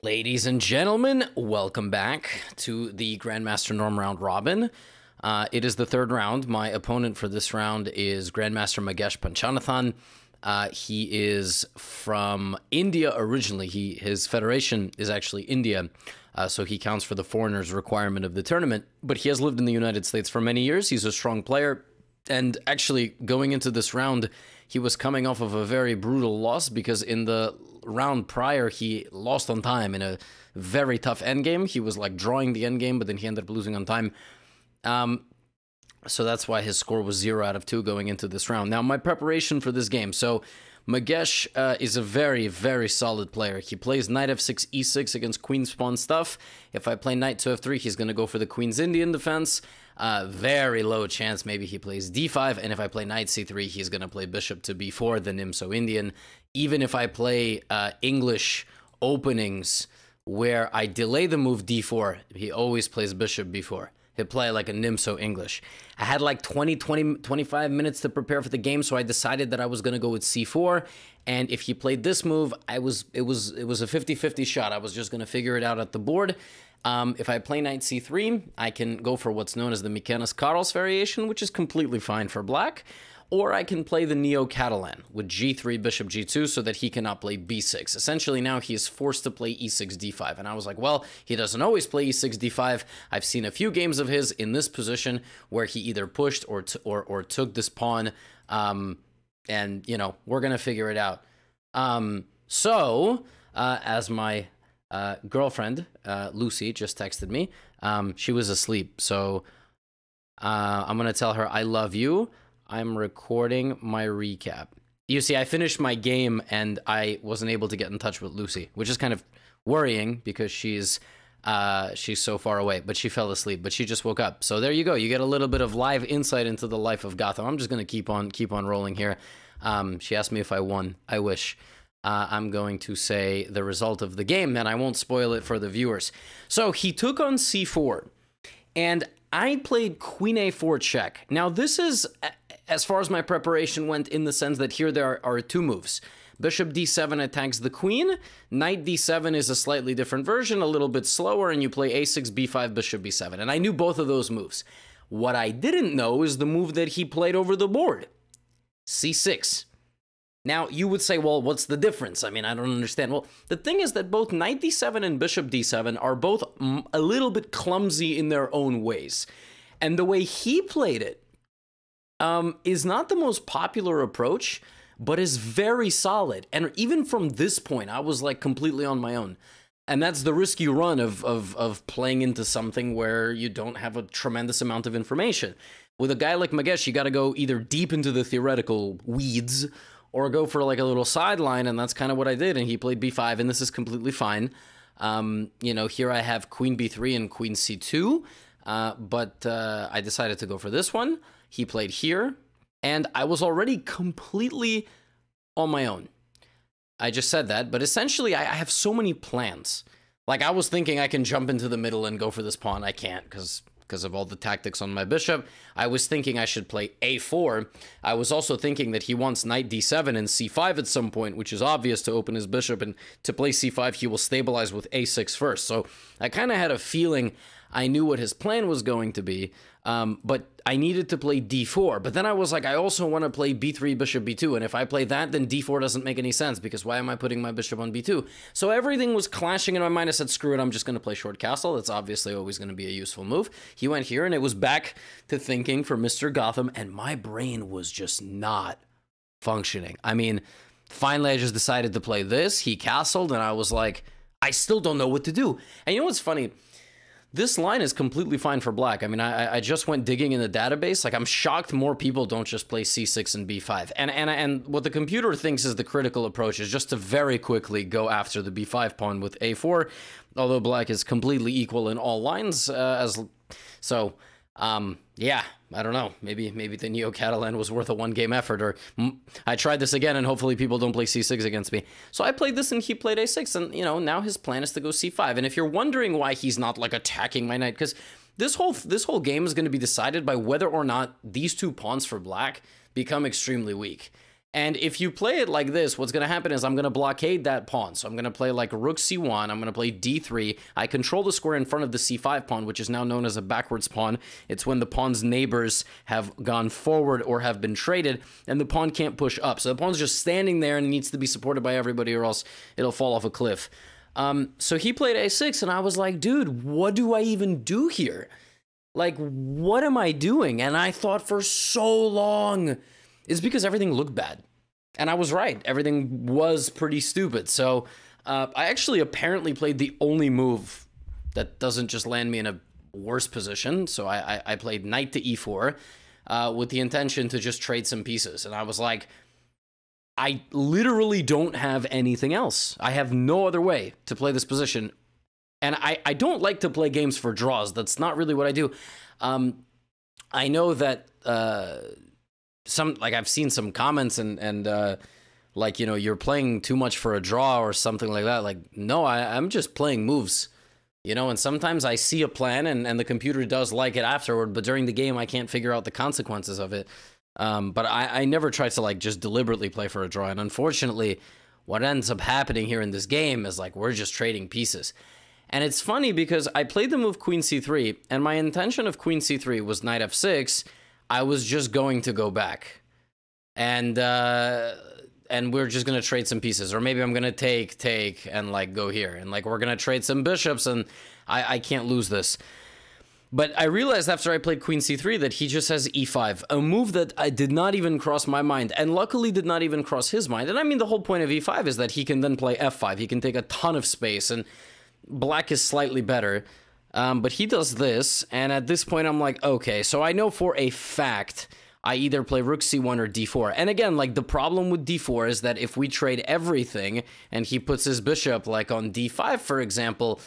Ladies and gentlemen, welcome back to the Grandmaster Norm Round Robin. It is the third round. My opponent for this round is Grandmaster Magesh Panchanathan. He is from India originally. His federation is actually India, so he counts for the foreigners requirement of the tournament. But he has lived in the United States for many years. He's a strong player. And actually, going into this round, he was coming off of a very brutal loss because in the round prior, he lost on time in a very tough endgame. He was like drawing the endgame, but then he ended up losing on time. So that's why his score was 0 out of 2 going into this round. Now, my preparation for this game. So Magesh is a very, very solid player. He plays knight f6, e6 against queen spawn stuff. If I play knight to f3, he's going to go for the queen's Indian defense. Very low chance maybe he plays d5. And if I play knight c3, he's going to play bishop to b4, the Nimso Indian. Even if I play English openings where I delay the move d4, he always plays bishop b4. He'll play like a Nimso English. I had like 25 minutes to prepare for the game, so I decided that I was going to go with c4. And if he played this move, it was a 50-50 shot. I was just going to figure it out at the board. If I play knight c3, I can go for what's known as the Mikenas-Karls variation, which is completely fine for black. Or I can play the Neo-Catalan with g3, bishop g2, so that he cannot play b6. Essentially, now he is forced to play e6, d5. And I was like, well, he doesn't always play e6, d5. I've seen a few games of his in this position where he either pushed or took this pawn. And, you know, we're going to figure it out. As my girlfriend, Lucy, just texted me, she was asleep. So I'm going to tell her, I love you. I'm recording my recap. You see, I finished my game and I wasn't able to get in touch with Lucy, which is kind of worrying because she's so far away, but she fell asleep, but she just woke up. So there you go. You get a little bit of live insight into the life of Gotham. I'm just going to keep on rolling here. She asked me if I won. I wish. I'm going to say the result of the game, and I won't spoil it for the viewers. So he took on c4, and I played queen a4 check. Now, this is, as far as my preparation went, in the sense that here there are two moves. Bishop d7 attacks the queen. Knight d7 is a slightly different version, a little bit slower, and you play a6, b5, bishop b7. And I knew both of those moves. What I didn't know is the move that he played over the board, c6. Now, you would say, well, what's the difference? I mean, I don't understand. Well, the thing is that both knight d7 and bishop d7 are both a little bit clumsy in their own ways. And the way he played it is not the most popular approach, but is very solid. And even from this point, I was like completely on my own. And that's the risk you run of playing into something where you don't have a tremendous amount of information. With a guy like Magesh, you got to go either deep into the theoretical weeds or go for like a little sideline, and that's kind of what I did, and he played b5, and this is completely fine. You know, here I have queen b3 and queen c2, but I decided to go for this one. He played here, and I was already completely on my own. I just said that, but essentially I have so many plans. Like, I was thinking I can jump into the middle and go for this pawn. I can't, because of all the tactics on my bishop. I was thinking I should play a4. I was also thinking that he wants knight d7 and c5 at some point, which is obvious to open his bishop, and to play c5 he will stabilize with a6 first. So I kind of had a feeling I knew what his plan was going to be, but I needed to play d4. But then I was like, I also want to play b3, bishop b2, and if I play that, then d4 doesn't make any sense, because why am I putting my bishop on b2? So everything was clashing in my mind. I said, screw it, I'm just going to play short castle. That's obviously always going to be a useful move. He went here, and it was back to thinking for Mr. Gotham, and my brain was just not functioning. I mean, finally I just decided to play this. He castled, and I was like, I still don't know what to do. And you know what's funny? This line is completely fine for black. I mean, I just went digging in the database. Like, I'm shocked more people don't just play c6 and b5. And what the computer thinks is the critical approach is just to very quickly go after the b5 pawn with a4, although black is completely equal in all lines. Yeah, I don't know. Maybe the Neo-Catalan was worth a one-game effort, or I tried this again, and hopefully people don't play c6 against me. So I played this, and he played a6, and, you know, now his plan is to go c5. And if you're wondering why he's not, like, attacking my knight, because this whole game is going to be decided by whether or not these two pawns for black become extremely weak. And if you play it like this, what's going to happen is I'm going to blockade that pawn. So I'm going to play like rook c1, I'm going to play d3. I control the square in front of the c5 pawn, which is now known as a backwards pawn. It's when the pawn's neighbors have gone forward or have been traded, and the pawn can't push up. So the pawn's just standing there and needs to be supported by everybody, or else it'll fall off a cliff. So he played a6, and I was like, dude, what do I even do here? Like, what am I doing? And I thought for so long, it's because everything looked bad. And I was right. Everything was pretty stupid. So I actually apparently played the only move that doesn't just land me in a worse position. So I played knight to e4 with the intention to just trade some pieces. And I was like, I literally don't have anything else. I have no other way to play this position. And I don't like to play games for draws. That's not really what I do. I know that I've seen some comments and like, you know, you're playing too much for a draw or something like that. Like, no, I'm just playing moves, you know, and sometimes I see a plan and the computer does like it afterward, but during the game, I can't figure out the consequences of it. But I never try to like just deliberately play for a draw. And unfortunately, what ends up happening here in this game is like, we're just trading pieces. And it's funny because I played the move queen c3, and my intention of queen c3 was knight f6. I was just going to go back, and we're just gonna trade some pieces, or maybe I'm gonna take, and like go here, and like we're gonna trade some bishops, and I can't lose this. But I realized after I played queen c3 that he just has e5, a move that I did not even cross my mind, and luckily did not even cross his mind. And I mean, the whole point of e5 is that he can then play f5. He can take a ton of space, and black is slightly better. But he does this, and at this point I'm like, okay, so I know for a fact I either play rook c1 or d4. And again, like, the problem with d4 is that if we trade everything and he puts his bishop like on d5, for example,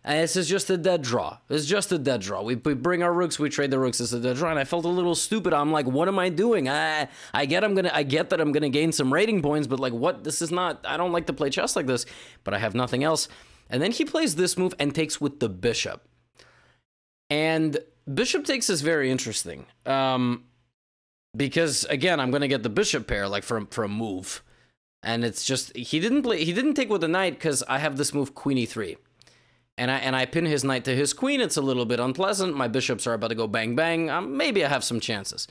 this is just a dead draw. It's just a dead draw. We bring our rooks, we trade the rooks, it's a dead draw, and I felt a little stupid. I'm like, what am I doing? I get that I'm gonna gain some rating points, but like, what? This is not, I don't like to play chess like this, but I have nothing else. And then he plays this move and takes with the bishop. And bishop takes is very interesting. Because again, I'm gonna get the bishop pair like for a move. And it's just, he didn't take with the knight because I have this move queen e3. And I pin his knight to his queen. It's a little bit unpleasant. My bishops are about to go bang bang. Maybe I have some chances.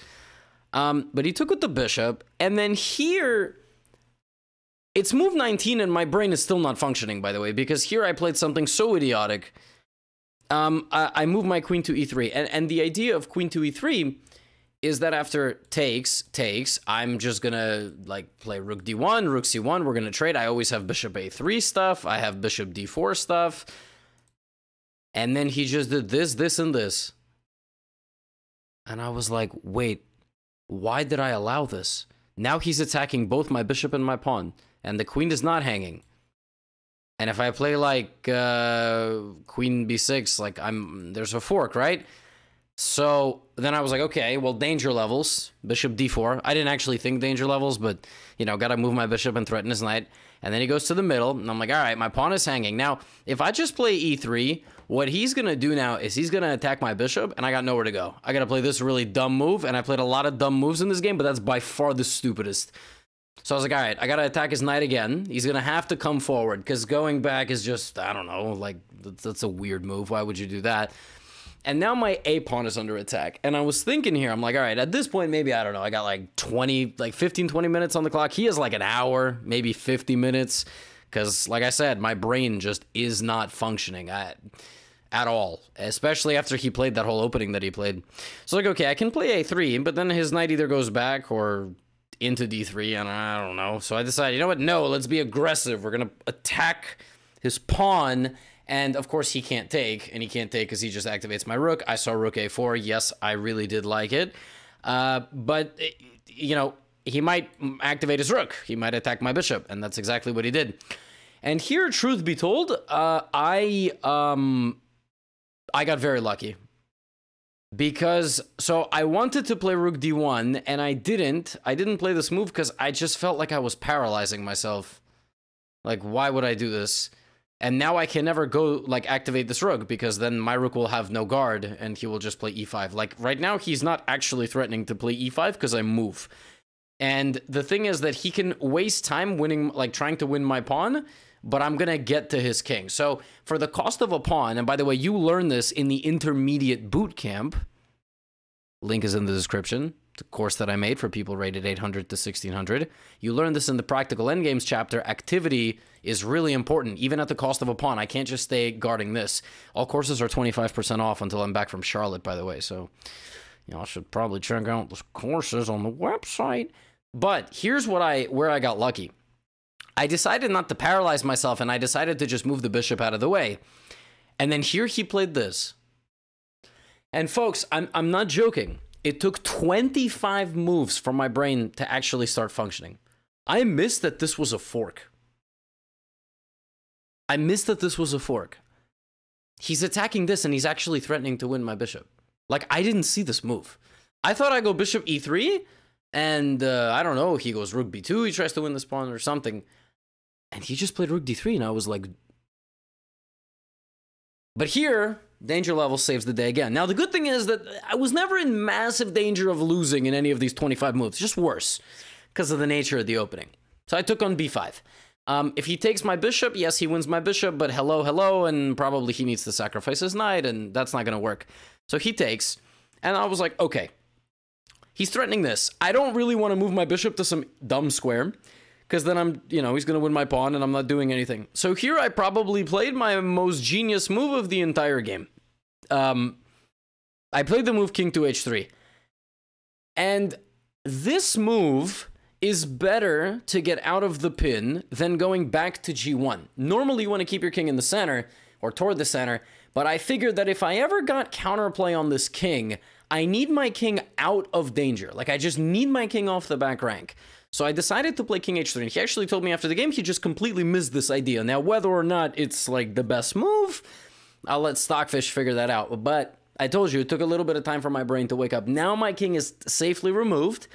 But he took with the bishop, and then here it's move 19, and my brain is still not functioning, by the way, because here I played something so idiotic. I move my queen to e3, and the idea of queen to e3 is that after takes, I'm just gonna like play rook d1, rook c1, we're gonna trade. I always have bishop a3 stuff, I have bishop d4 stuff, and then he just did this, and this. And I was like, wait, why did I allow this? Now he's attacking both my bishop and my pawn, and the queen is not hanging. And if I play like queen b6, like there's a fork, right? So then I was like, okay, well, danger levels, bishop d4. I didn't actually think danger levels, but, you know, gotta move my bishop and threaten his knight. And then he goes to the middle, and I'm like, all right, my pawn is hanging. Now, if I just play e3, what he's gonna do now is he's gonna attack my bishop, and I got nowhere to go. I gotta play this really dumb move, and I played a lot of dumb moves in this game, but that's by far the stupidest. So I was like, all right, I gotta attack his knight again. He's gonna have to come forward, because going back is just, I don't know, like, that's a weird move. Why would you do that? And now my A pawn is under attack. And I was thinking here, I'm like, all right, at this point, maybe, I don't know, I got like 15, 20 minutes on the clock. He has like an hour, maybe 50 minutes. Because, like I said, my brain just is not functioning at all. Especially after he played that whole opening that he played. So like, okay, I can play A3, but then his knight either goes back or into D3, and I don't know. So I decided, you know what, no, let's be aggressive. We're going to attack his pawn. And of course he can't take, and he can't take because he just activates my rook. I saw rook a4. Yes, I really did like it. But, you know, he might activate his rook. He might attack my bishop, and that's exactly what he did. And here, truth be told, I got very lucky. Because, so I wanted to play rook d1, and I didn't. I didn't play this move because I just felt like I was paralyzing myself. Like, why would I do this? And now I can never go, like, activate this rook, because then my rook will have no guard, and he will just play e5. Like, right now, he's not actually threatening to play e5, because I move. And the thing is that he can waste time winning, like trying to win my pawn, but I'm going to get to his king. So for the cost of a pawn, and by the way, you learn this in the intermediate boot camp. Link is in the description. It's a course that I made for people rated 800 to 1600. You learn this in the practical endgames chapter. Activity is really important, even at the cost of a pawn. I can't just stay guarding this. All courses are 25% off until I'm back from Charlotte, by the way. So, you know, I should probably check out the courses on the website. But here's where I got lucky. I decided not to paralyze myself, and I decided to just move the bishop out of the way. And then here he played this. And folks, I'm not joking. It took 25 moves for my brain to actually start functioning. I missed that this was a fork. I missed that this was a fork. He's attacking this, and he's actually threatening to win my bishop. Like, I didn't see this move. I thought I go bishop e3, and I don't know, he goes rook b2, he tries to win this pawn or something. And he just played rook d3, and I was like... But here, danger level saves the day again. Now, the good thing is that I was never in massive danger of losing in any of these 25 moves, just worse, because of the nature of the opening. So I took on b5. If he takes my bishop, yes, he wins my bishop, but hello, hello, and probably he needs to sacrifice his knight, and that's not going to work. So he takes, and I was like, okay. He's threatening this. I don't really want to move my bishop to some dumb square, because then I'm, you know, he's going to win my pawn, and I'm not doing anything. So here I probably played my most genius move of the entire game. I played the move king to h3. And this move is better to get out of the pin than going back to g1. Normally, you want to keep your king in the center, or toward the center, but I figured that if I ever got counterplay on this king, I need my king out of danger. Like, I just need my king off the back rank. So I decided to play king h3, and he actually told me after the game he just completely missed this idea. Now, whether or not it's, like, the best move, I'll let Stockfish figure that out. But I told you, it took a little bit of time for my brain to wake up. Now my king is safely removed,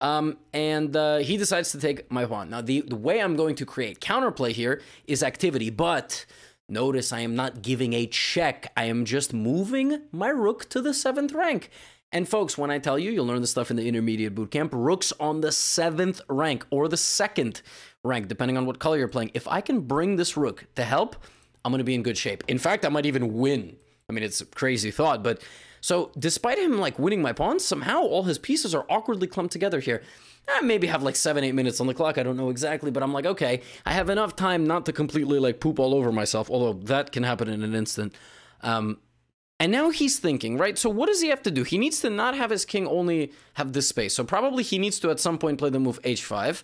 and he decides to take my pawn. Now, the way I'm going to create counterplay here is activity, but... Notice I am not giving a check. I am just moving my rook to the 7th rank. And folks, when I tell you, you'll learn this stuff in the intermediate bootcamp, rooks on the 7th rank or the 2nd rank, depending on what color you're playing. If I can bring this rook to help, I'm going to be in good shape. In fact, I might even win. I mean, it's a crazy thought, but so despite him like winning my pawns, somehow all his pieces are awkwardly clumped together here. I maybe have like 7-8 minutes on the clock. I don't know exactly, but I'm like, okay, I have enough time not to completely like poop all over myself, although that can happen in an instant. And now he's thinking, right? So what does he have to do? He needs to not have his king only have this space. So probably he needs to at some point play the move h5.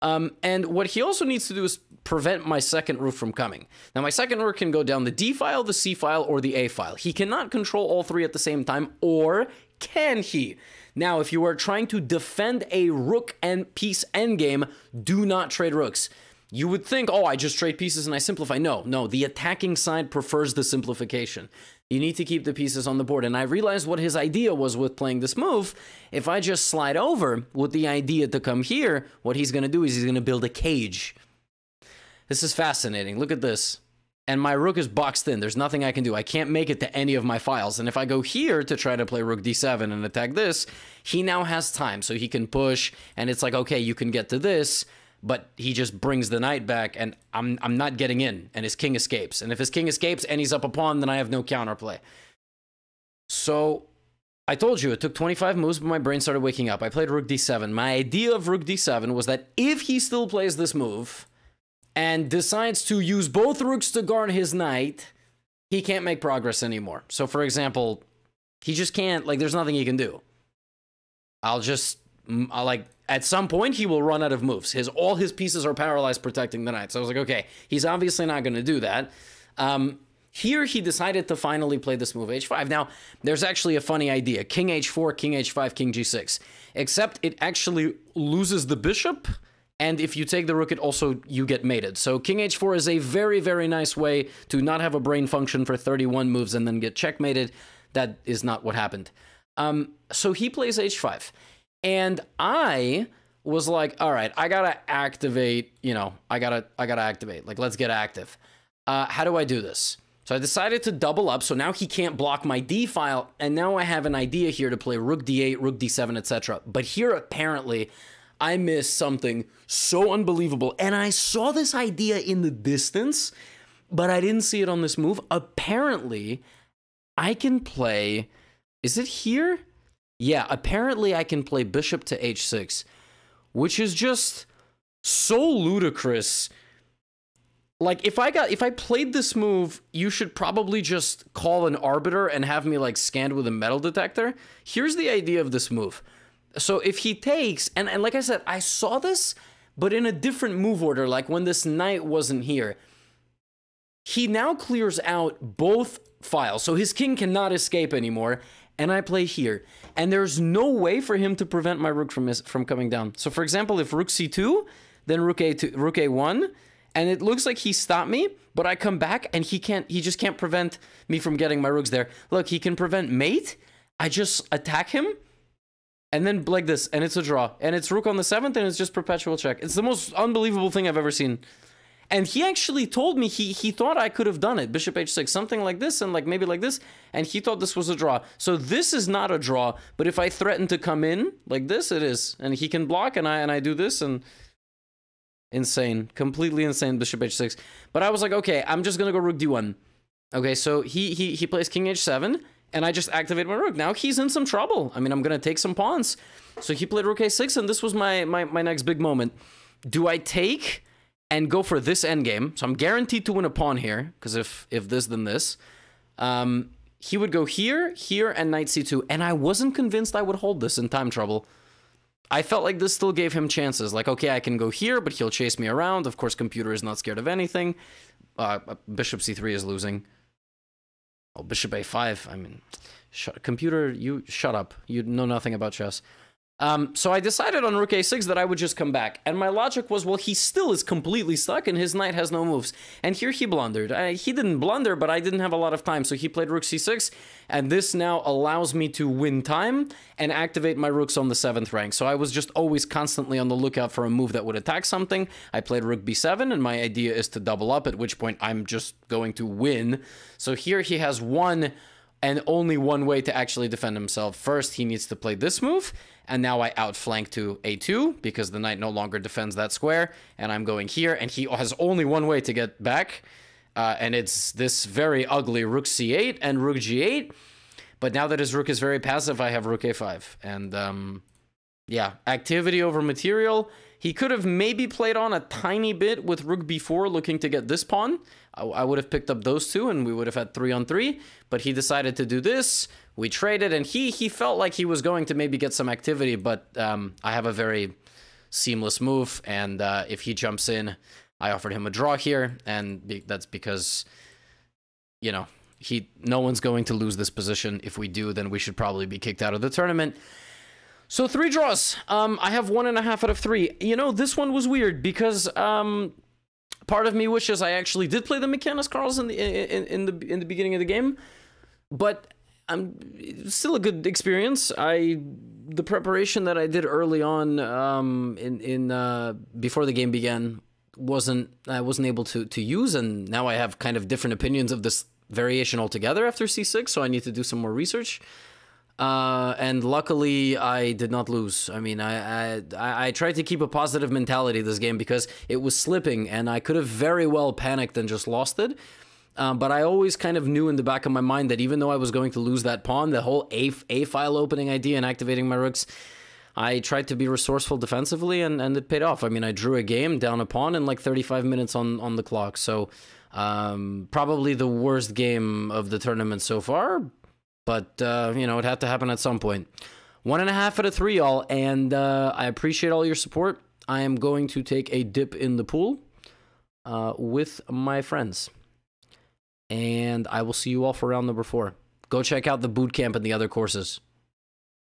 And what he also needs to do is prevent my second rook from coming. Now, my second rook can go down the d file, the c file, or the a file. He cannot control all three at the same time, or can he? Now, if you are trying to defend a rook and piece endgame, do not trade rooks. You would think, oh, I just trade pieces and I simplify. No, the attacking side prefers the simplification. You need to keep the pieces on the board. And I realized what his idea was with playing this move. If I just slide over with the idea to come here, what he's going to do is he's going to build a cage. This is fascinating. Look at this. And my rook is boxed in. There's nothing I can do. I can't make it to any of my files. And if I go here to try to play rook d7 and attack this, he now has time. So he can push, and it's like, okay, you can get to this, but he just brings the knight back, and I'm not getting in, and his king escapes. And if his king escapes and he's up a pawn, then I have no counterplay. So I told you, it took 25 moves, but my brain started waking up. I played rook d7. My idea of rook d7 was that if he still plays this move and decides to use both rooks to guard his knight, he can't make progress anymore. So, for example, he just can't, like, there's nothing he can do. I'll like, at some point, he will run out of moves. All his pieces are paralyzed protecting the knight. So I was like, okay, he's obviously not going to do that. Here, he decided to finally play this move h5. Now, there's actually a funny idea. King h4, king h5, king g6. Except it actually loses the bishop, and if you take the rook, it also, you get mated. So king h4 is a very, very nice way to not have a brain function for 31 moves and then get checkmated. That is not what happened. So he plays h5. And I was like, all right, I gotta activate, you know, I gotta activate. Like, let's get active. How do I do this? So I decided to double up, so now he can't block my d file, and now I have an idea here to play rook d8, rook d7, etc. But here, apparently, I missed something so unbelievable. And I saw this idea in the distance, but I didn't see it on this move. Apparently, I can play... Is it here? Yeah, apparently I can play bishop to h6, which is just so ludicrous. Like, if I played this move, you should probably just call an arbiter and have me, like, scanned with a metal detector. Here's the idea of this move. So if he takes, and like I said, I saw this, but in a different move order, like when this knight wasn't here. He now clears out both files, so his king cannot escape anymore, and I play here. And there's no way for him to prevent my rook from coming down. So for example, if rook c2, then rook a1, and it looks like he stopped me, but I come back and he just can't prevent me from getting my rooks there. Look, he can prevent mate. I just attack him, and then like this, and it's a draw. And it's rook on the 7th, and it's just perpetual check. It's the most unbelievable thing I've ever seen. And he actually told me he thought I could have done it. Bishop h6, something like this, and like maybe like this. And he thought this was a draw. So this is not a draw, but if I threaten to come in like this, it is. And he can block, and I do this, and... Insane. Completely insane, bishop h6. But I was like, okay, I'm just gonna go rook d1. Okay, so he plays king h7, and I just activate my rook. Now he's in some trouble. I mean, I'm gonna take some pawns. So he played rook a6, and this was my next big moment. Do I take and go for this endgame? So I'm guaranteed to win a pawn here, because if this, then this. He would go here, here, and knight c2, and I wasn't convinced I would hold this in time trouble. I felt like this still gave him chances. Like, okay, I can go here, but he'll chase me around. Of course, computer is not scared of anything. Bishop c3 is losing. Oh, bishop a5. I mean, computer, you shut up. You know nothing about chess. So I decided on rook a6 that I would just come back. And my logic was, well, he still is completely stuck and his knight has no moves. And here he blundered. He didn't blunder, but I didn't have a lot of time. So he played rook c6. And this now allows me to win time and activate my rooks on the 7th rank. So I was just always constantly on the lookout for a move that would attack something. I played rook b7, and my idea is to double up, at which point I'm just going to win. So here he has one and only one way to actually defend himself. First, he needs to play this move. And now I outflank to a2 because the knight no longer defends that square. And I'm going here, and he has only one way to get back. And it's this very ugly rook c8 and rook g8. But now that his rook is very passive, I have rook a5. And yeah, activity over material. He could have maybe played on a tiny bit with rook b4 looking to get this pawn. I would have picked up those two, and we would have had 3-on-3. But he decided to do this. We traded, and he felt like he was going to maybe get some activity, but I have a very seamless move, and if he jumps in, I offered him a draw here, and that's because, you know, no one's going to lose this position. If we do, then we should probably be kicked out of the tournament. So 3 draws. I have 1.5 out of 3. You know, this one was weird because part of me wishes I actually did play the Mechanics Carls in the beginning of the game, but still a good experience. The preparation that I did early on before the game began I wasn't able to use, and now I have kind of different opinions of this variation altogether after c6, so I need to do some more research. And luckily I did not lose. I mean, I tried to keep a positive mentality this game because it was slipping, and I could have very well panicked and just lost it. But I always kind of knew in the back of my mind that even though I was going to lose that pawn, the whole A-file opening idea and activating my rooks, I tried to be resourceful defensively, and it paid off. I mean, I drew a game, down a pawn, in like 35 minutes on the clock. So probably the worst game of the tournament so far, but, you know, it had to happen at some point. 1.5 out of 3, y'all, and I appreciate all your support. I am going to take a dip in the pool with my friends. And I will see you all for round number 4. Go check out the boot camp and the other courses.